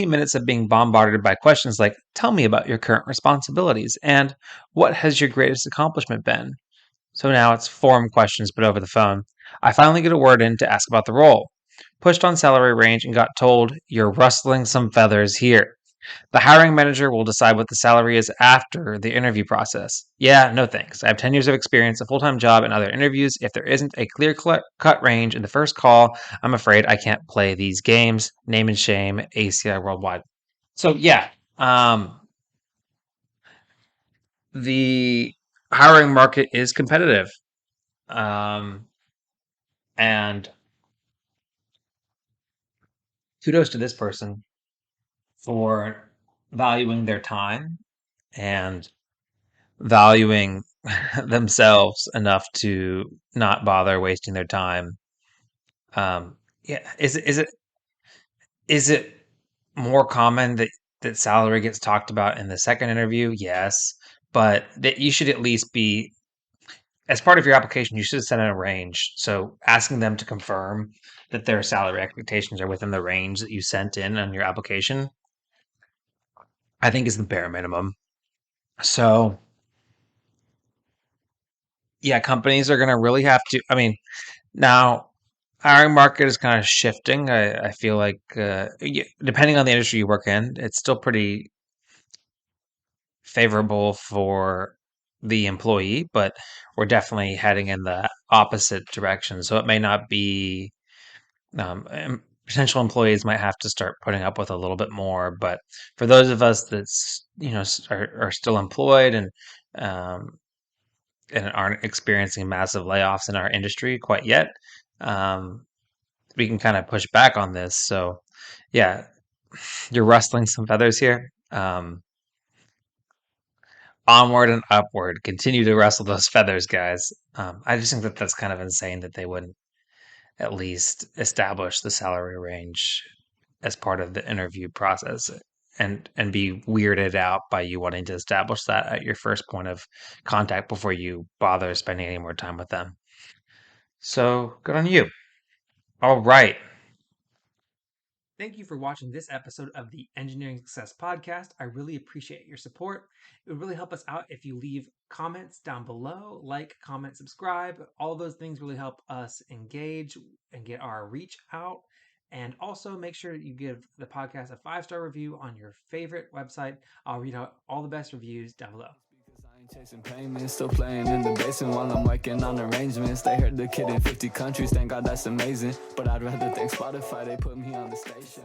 minutes of being bombarded by questions like, tell me about your current responsibilities and what has your greatest accomplishment been? So now it's forum questions, but over the phone. I finally get a word in to ask about the role. Pushed on salary range and got told, you're rustling some feathers here. The hiring manager will decide what the salary is after the interview process. Yeah, no thanks. I have 10 years of experience, a full time job, and other interviews. If there isn't a clear cut range in the first call, I'm afraid I can't play these games. Name and shame, ACI Worldwide. So, yeah, the hiring market is competitive. Um, and kudos to this person for valuing their time and valuing themselves enough to not bother wasting their time. Yeah, is it more common that salary gets talked about in the second interview? Yes, but that you should at least be as part of your application. You should set in a range. So asking them to confirm that their salary expectations are within the range that you sent in on your application, I think, is the bare minimum. So yeah, companies are going to really have to. I mean, now, hiring market is kind of shifting. I feel like, depending on the industry you work in, it's still pretty favorable for the employee, but we're definitely heading in the opposite direction. So it may not be, potential employees might have to start putting up with a little bit more. But for those of us that's, are still employed um, and aren't experiencing massive layoffs in our industry quite yet, um, we can kind of push back on this. So, yeah, you're rustling some feathers here. Onward and upward. Continue to rustle those feathers, guys. I just think that that's kind of insane that they wouldn't at least establish the salary range as part of the interview process and be weirded out by you wanting to establish that at your first point of contact before you bother spending any more time with them. So good on you. All right. Thank you for watching this episode of the Engineering Success Podcast. I really appreciate your support. It would really help us out if you leave comments down below, like, comment, subscribe. All those things really help us engage and get our reach out. And also make sure you give the podcast a 5-star review on your favorite website. I'll read out all the best reviews down below. Chasing payments, still playing in the basement while I'm working on arrangements. They heard the kid in 50 countries, thank God that's amazing. But I'd rather thank Spotify, they put me on the station.